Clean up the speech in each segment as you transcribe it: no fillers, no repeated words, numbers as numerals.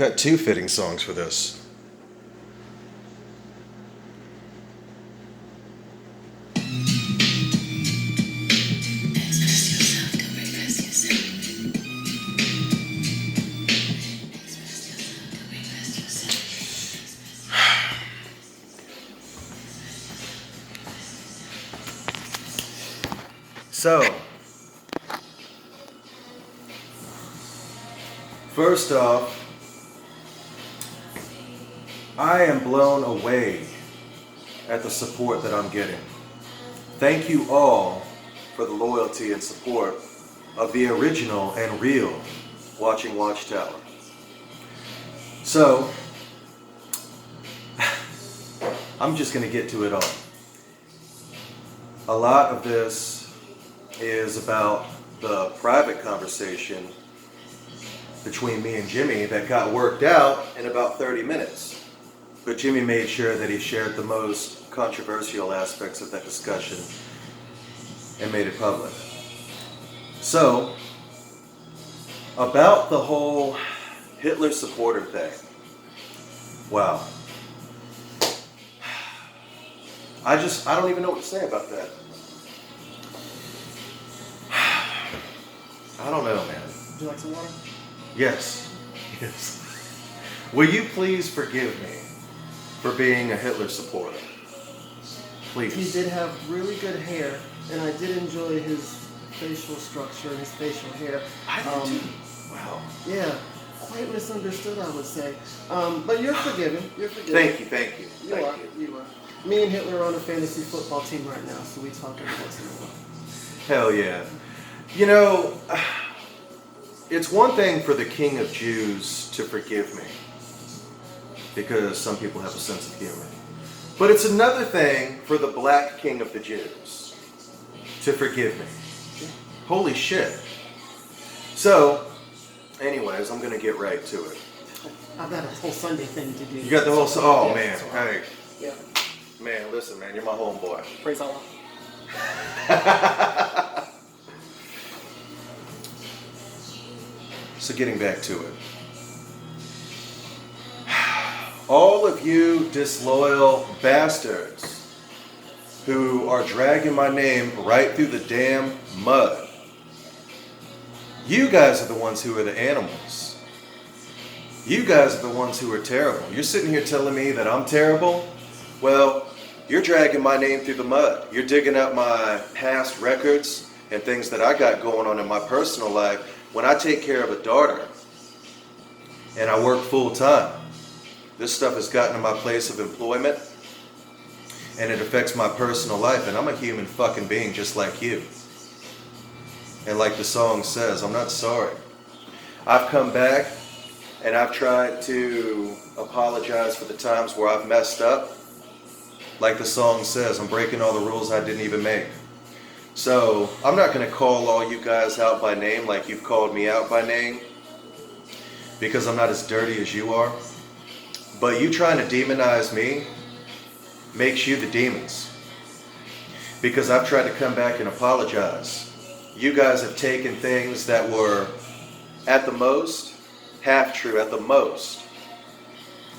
got two fitting songs for this. So, first off, I am blown away at the support that I'm getting. Thank you all for the loyalty and support of the original and real Watching Watchtower. So, I'm just going to get to it all. A lot of this is about the private conversation between me and Jimmy that got worked out in about 30 minutes. But Jimmy made sure that he shared the most controversial aspects of that discussion and made it public. So, about the whole Hitler supporter thing. Wow. I don't even know what to say about that. I don't know, man. Would you like some water? Yes. Yes. Will you please forgive me for being a Hitler supporter? Please. He did have really good hair, and I did enjoy his facial structure and his facial hair. I did too. Wow. Yeah, quite misunderstood, I would say. But you're forgiven. You're forgiven. Thank you, thank you. You are. You are. Me and Hitler are on a fantasy football team right now, so we talk every once in a while. Hell yeah. You know, it's one thing for the King of Jews to forgive me, because some people have a sense of humor. But it's another thing for the Black King of the Jews to forgive me. Yeah. Holy shit. So, anyways, I'm going to get right to it. I've got a whole Sunday thing to do. You got the whole... Oh, man. Hey. Yeah. Man, listen, man. You're my homeboy. Praise Allah. So getting back to it. All of you disloyal bastards who are dragging my name right through the damn mud. You guys are the ones who are the animals. You guys are the ones who are terrible. You're sitting here telling me that I'm terrible? Well, you're dragging my name through the mud. You're digging up my past records and things that I got going on in my personal life. When I take care of a daughter and I work full time, this stuff has gotten to my place of employment and it affects my personal life, and I'm a human fucking being just like you. And like the song says, I'm not sorry. I've come back and I've tried to apologize for the times where I've messed up. Like the song says, I'm breaking all the rules I didn't even make. So, I'm not going to call all you guys out by name like you've called me out by name, because I'm not as dirty as you are. But you trying to demonize me makes you the demons. Because I've tried to come back and apologize. You guys have taken things that were, at the most, half true at the most,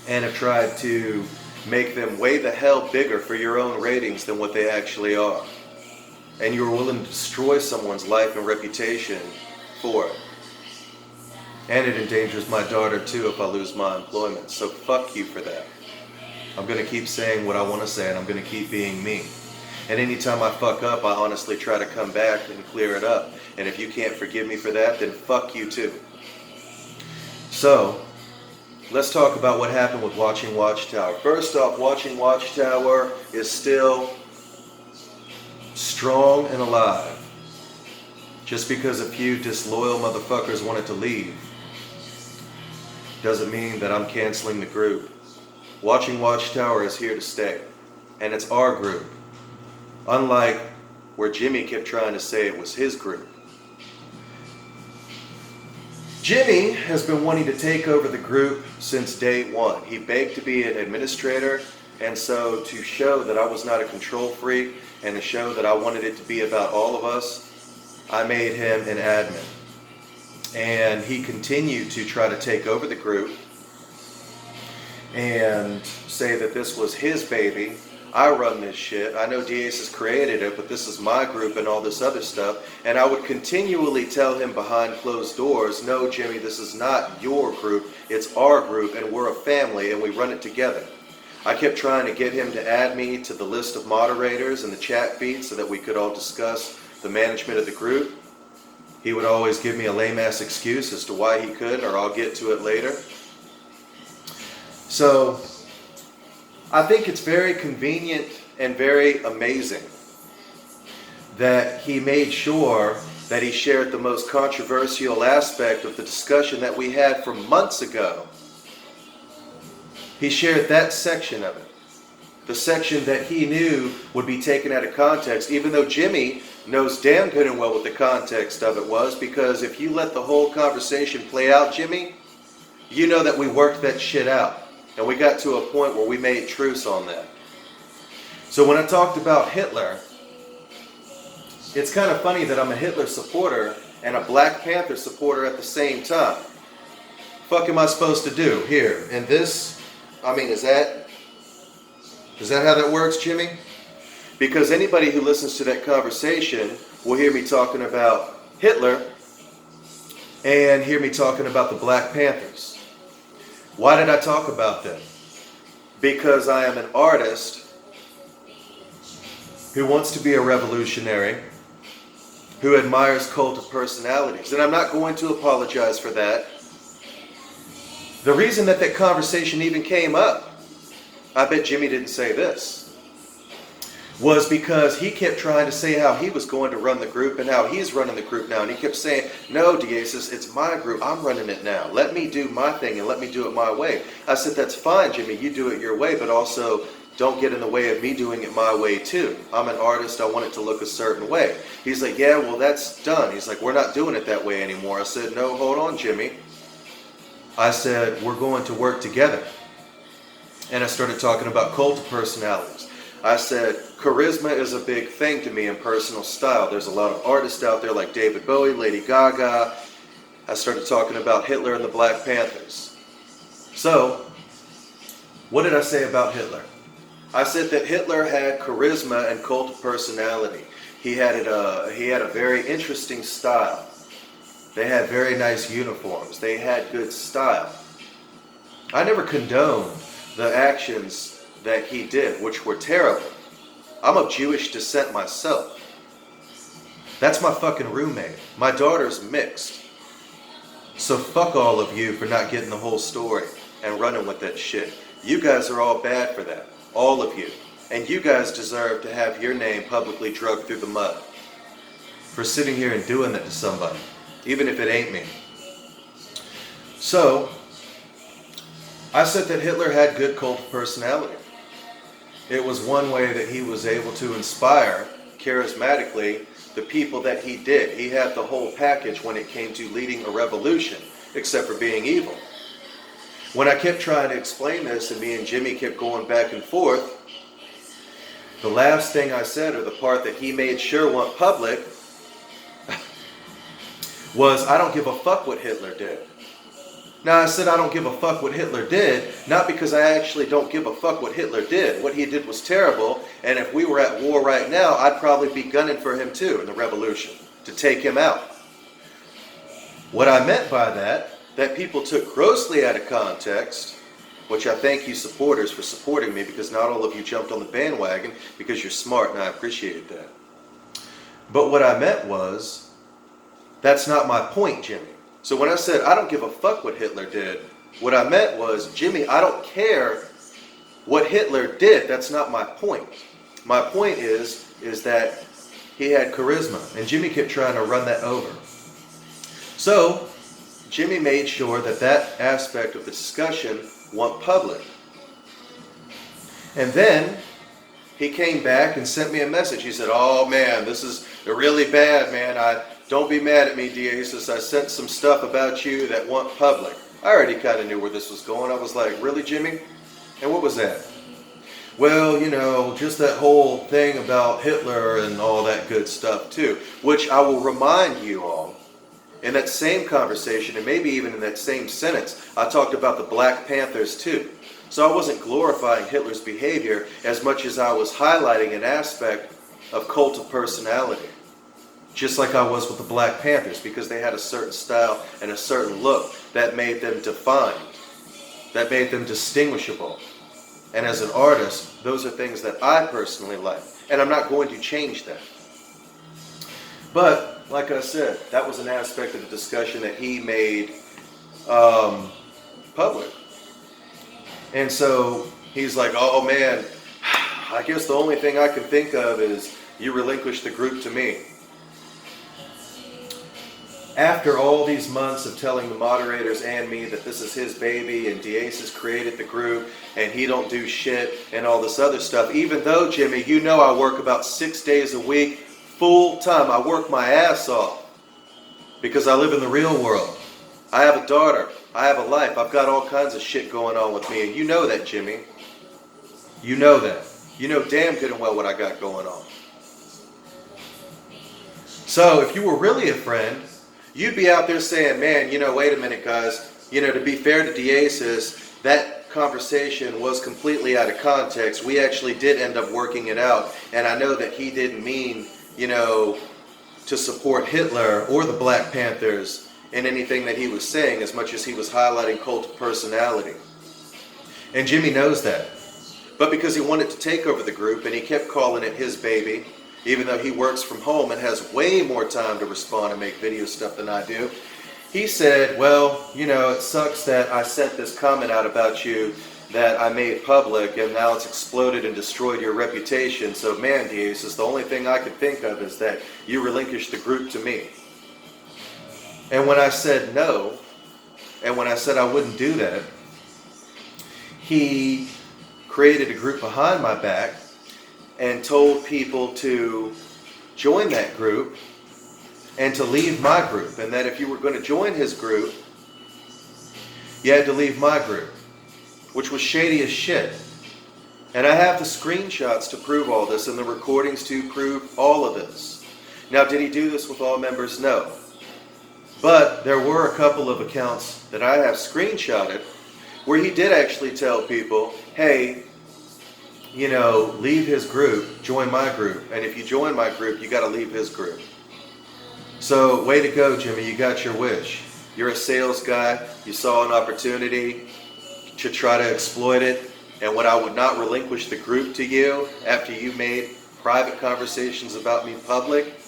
and have tried to make them way the hell bigger for your own ratings than what they actually are. And you were willing to destroy someone's life and reputation for it. And it endangers my daughter too if I lose my employment. So fuck you for that. I'm going to keep saying what I want to say, and I'm going to keep being me. And anytime I fuck up, I honestly try to come back and clear it up. And if you can't forgive me for that, then fuck you too. So, let's talk about what happened with Watching Watchtower. First off, Watching Watchtower is still strong and alive. Just because a few disloyal motherfuckers wanted to leave doesn't mean that I'm canceling the group. Watching Watchtower is here to stay, and it's our group. Unlike where Jimmy kept trying to say it was his group. Jimmy has been wanting to take over the group since day one. He begged to be an administrator, and so to show that I was not a control freak and to show that I wanted it to be about all of us, I made him an admin. And he continued to try to take over the group and say that this was his baby. I run this shit. I know Diaz has created it, but this is my group and all this other stuff. And I would continually tell him behind closed doors, no, Jimmy, this is not your group. It's our group, and we're a family, and we run it together. I kept trying to get him to add me to the list of moderators in the chat feed so that we could all discuss the management of the group. He would always give me a lame-ass excuse as to why he couldn't, or I'll get to it later. So I think it's very convenient and very amazing that he made sure that he shared the most controversial aspect of the discussion that we had from months ago. He shared that section of it. The section that he knew would be taken out of context, even though Jimmy knows damn good and well what the context of it was, because if you let the whole conversation play out, Jimmy, you know that we worked that shit out. And we got to a point where we made truce on that. So when I talked about Hitler, it's kind of funny that I'm a Hitler supporter and a Black Panther supporter at the same time. Fuck am I supposed to do here? And this, I mean, is that how that works, Jimmy? Because anybody who listens to that conversation will hear me talking about Hitler and hear me talking about the Black Panthers. Why did I talk about them? Because I am an artist who wants to be a revolutionary, who admires cult of personalities. And I'm not going to apologize for that. The reason that that conversation even came up, I bet Jimmy didn't say this, was because he kept trying to say how he was going to run the group and how he's running the group now. And he kept saying, no, Diaz, it's my group. I'm running it now. Let me do my thing and let me do it my way. I said, that's fine, Jimmy. You do it your way, but also don't get in the way of me doing it my way too. I'm an artist. I want it to look a certain way. He's like, yeah, well, that's done. He's like, we're not doing it that way anymore. I said, no, hold on, Jimmy. I said, we're going to work together. And I started talking about cult of personalities. I said, charisma is a big thing to me in personal style. There's a lot of artists out there like David Bowie, Lady Gaga. I started talking about Hitler and the Black Panthers. So, what did I say about Hitler? I said that Hitler had charisma and cult of personality. He had a very interesting style. They had very nice uniforms. They had good style. I never condoned the actions that he did, which were terrible. I'm of Jewish descent myself. That's my fucking roommate. My daughter's mixed. So fuck all of you for not getting the whole story and running with that shit. You guys are all bad for that. All of you. And you guys deserve to have your name publicly dragged through the mud for sitting here and doing that to somebody, even if it ain't me. So, I said that Hitler had good cult of personality. It was one way that he was able to inspire charismatically the people that he did. He had the whole package when it came to leading a revolution, except for being evil. When I kept trying to explain this and me and Jimmy kept going back and forth, the last thing I said, or the part that he made sure went public, was, I don't give a fuck what Hitler did. Now, I said I don't give a fuck what Hitler did, not because I actually don't give a fuck what Hitler did. What he did was terrible, and if we were at war right now, I'd probably be gunning for him too in the revolution, to take him out. What I meant by that people took grossly out of context, which I thank you supporters for supporting me, because not all of you jumped on the bandwagon because you're smart, and I appreciate that. But what I meant was, that's not my point, Jimmy. So when I said, I don't give a fuck what Hitler did, what I meant was, Jimmy, I don't care what Hitler did. That's not my point. My point is that he had charisma, and Jimmy kept trying to run that over. So, Jimmy made sure that that aspect of the discussion went public. And then, he came back and sent me a message. He said, oh man, this is really bad, man. Don't be mad at me, Diaz. I sent some stuff about you that went public. I already kind of knew where this was going. I was like, really, Jimmy? And what was that? Well, you know, just that whole thing about Hitler and all that good stuff too, which I will remind you all, in that same conversation, and maybe even in that same sentence, I talked about the Black Panthers too. So I wasn't glorifying Hitler's behavior as much as I was highlighting an aspect of cult of personality. Just like I was with the Black Panthers, because they had a certain style and a certain look that made them defined, that made them distinguishable. And as an artist, those are things that I personally like, and I'm not going to change that. But, like I said, that was an aspect of the discussion that he made public. And so he's like, oh man, I guess the only thing I can think of is you relinquish the group to me. After all these months of telling the moderators and me that this is his baby and Diaz has created the group and he don't do shit and all this other stuff, even though, Jimmy, you know I work about 6 days a week, full time. I work my ass off because I live in the real world. I have a daughter. I have a life. I've got all kinds of shit going on with me, and you know that, Jimmy. You know that. You know damn good and well what I got going on. So if you were really a friend, you'd be out there saying, man, wait a minute, guys. To be fair to Diaz, that conversation was completely out of context. We actually did end up working it out, and I know that he didn't mean, to support Hitler or the Black Panthers in anything that he was saying, as much as he was highlighting cult of personality. And Jimmy knows that. But because he wanted to take over the group, and he kept calling it his baby, even though he works from home and has way more time to respond and make video stuff than I do, he said, well, it sucks that I sent this comment out about you that I made public, and now it's exploded and destroyed your reputation. So man, Diaz, the only thing I could think of is that you relinquished the group to me. And when I said no, and when I said I wouldn't do that, he created a group behind my back and told people to join that group and to leave my group, and that if you were going to join his group, you had to leave my group, which was shady as shit. And I have the screenshots to prove all this and the recordings to prove all of this. Now, did he do this with all members? No. But there were a couple of accounts that I have screenshotted where he did actually tell people, hey, leave his group, join my group. And if you join my group, you got to leave his group. So way to go, Jimmy. You got your wish. You're a sales guy. You saw an opportunity to try to exploit it. And when I would not relinquish the group to you after you made private conversations about me public,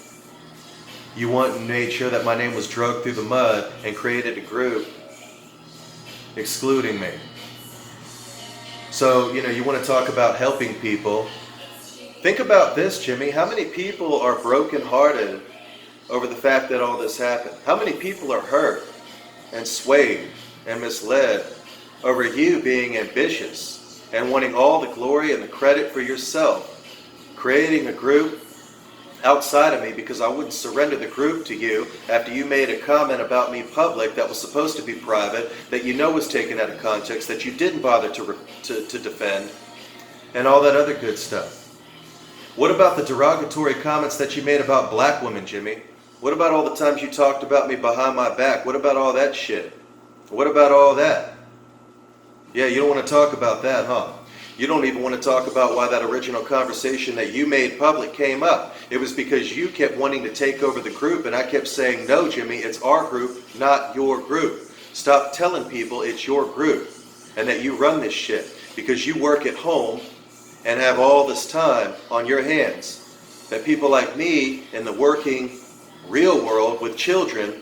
you made sure that my name was dragged through the mud and created a group excluding me. So, you want to talk about helping people. Think about this, Jimmy. How many people are brokenhearted over the fact that all this happened? How many people are hurt and swayed and misled over you being ambitious and wanting all the glory and the credit for yourself, creating a group outside of me because I wouldn't surrender the group to you after you made a comment about me public that was supposed to be private, that was taken out of context, that you didn't bother to defend, and all that other good stuff. What about the derogatory comments that you made about black women, Jimmy? What about all the times you talked about me behind my back? What about all that shit? What about all that? Yeah, you don't want to talk about that, huh? You don't even want to talk about why that original conversation that you made public came up. It was because you kept wanting to take over the group, and I kept saying, no, Jimmy, it's our group, not your group. Stop telling people it's your group and that you run this shit because you work at home and have all this time on your hands that people like me in the working real world with children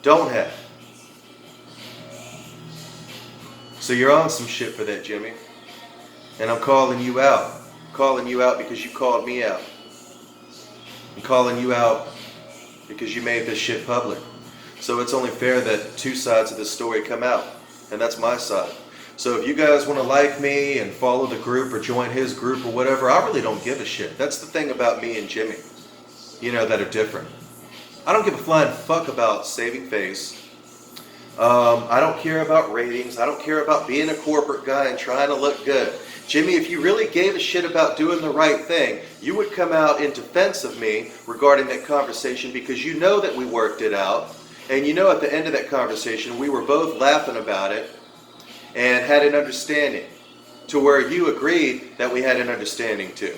don't have. So you're on some shit for that, Jimmy. And I'm calling you out. I'm calling you out because you called me out. I'm calling you out because you made this shit public. So it's only fair that two sides of this story come out. And that's my side. So if you guys want to like me and follow the group or join his group or whatever, I really don't give a shit. That's the thing about me and Jimmy, that are different. I don't give a flying fuck about saving face. I don't care about ratings. I don't care about being a corporate guy and trying to look good. Jimmy, if you really gave a shit about doing the right thing, you would come out in defense of me regarding that conversation because you know that we worked it out. And at the end of that conversation, we were both laughing about it. and had an understanding to where you agreed that we had an understanding too.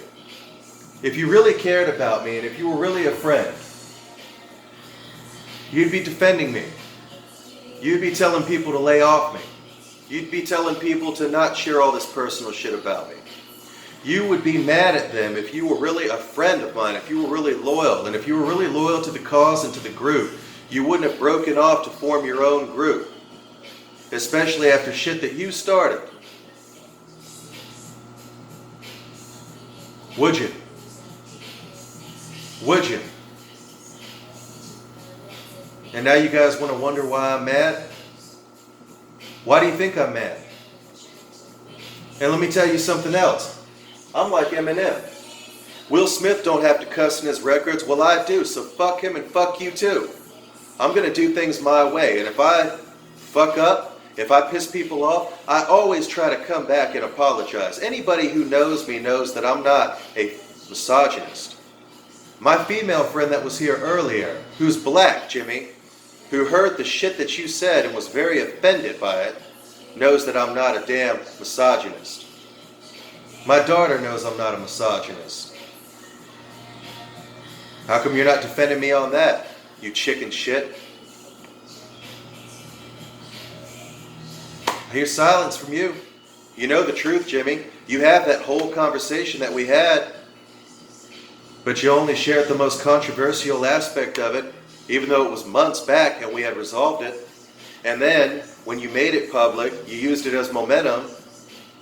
If you really cared about me and if you were really a friend, you'd be defending me. You'd be telling people to lay off me. You'd be telling people to not share all this personal shit about me. You would be mad at them if you were really a friend of mine, if you were really loyal, and if you were really loyal to the cause and to the group, you wouldn't have broken off to form your own group, especially after shit that you started. Would you? Would you? And now you guys want to wonder why I'm mad? Why do you think I'm mad? And let me tell you something else. I'm like Eminem. Will Smith don't have to cuss in his records. Well, I do, so fuck him and fuck you too. I'm going to do things my way. And if I fuck up, if I piss people off, I always try to come back and apologize. Anybody who knows me knows that I'm not a misogynist. My female friend that was here earlier, who's black, Jimmy, who heard the shit that you said and was very offended by it, knows that I'm not a damn misogynist. My daughter knows I'm not a misogynist. How come you're not defending me on that, you chicken shit? I hear silence from you. You know the truth, Jimmy. You have that whole conversation that we had, but you only shared the most controversial aspect of it, even though it was months back and we had resolved it. And then, when you made it public, you used it as momentum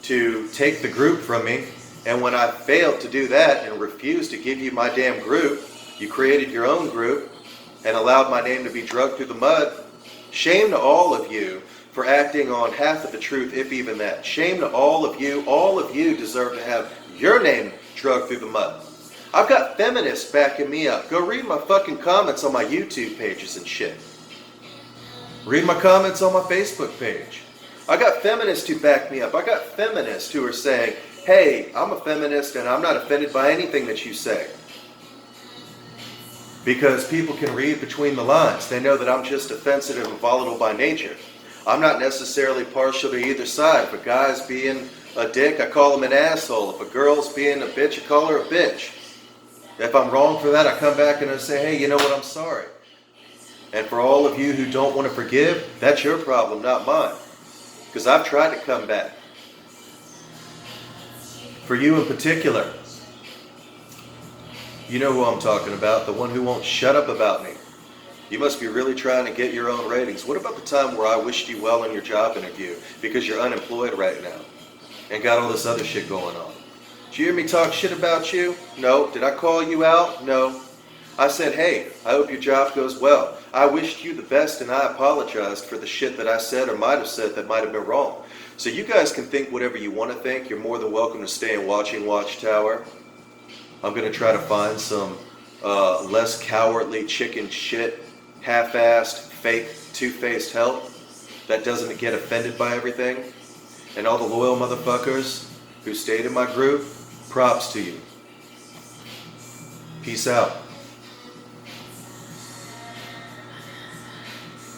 to take the group from me. And when I failed to do that and refused to give you my damn group, you created your own group and allowed my name to be dragged through the mud. Shame to all of you for acting on half of the truth, if even that. Shame to all of you. All of you deserve to have your name dragged through the mud. I've got feminists backing me up. Go read my fucking comments on my YouTube pages and shit. Read my comments on my Facebook page. I got feminists who back me up. I got feminists who are saying, hey, I'm a feminist and I'm not offended by anything that you say. Because people can read between the lines. They know that I'm just offensive and volatile by nature. I'm not necessarily partial to either side. If a guy's being a dick, I call him an asshole. If a girl's being a bitch, I call her a bitch. If I'm wrong for that, I come back and I say, hey, you know what, I'm sorry. And for all of you who don't want to forgive, that's your problem, not mine. Because I've tried to come back. For you in particular, you know who I'm talking about, the one who won't shut up about me. You must be really trying to get your own ratings. What about the time where I wished you well in your job interview because you're unemployed right now and got all this other shit going on? Did you hear me talk shit about you? No. Did I call you out? No. I said, hey, I hope your job goes well. I wished you the best and I apologized for the shit that I said or might have said that might have been wrong. So you guys can think whatever you want to think. You're more than welcome to stay and watching Watchtower. I'm going to try to find some less cowardly chicken shit, half-assed, fake, two-faced help that doesn't get offended by everything. And all the loyal motherfuckers who stayed in my group, props to you. Peace out.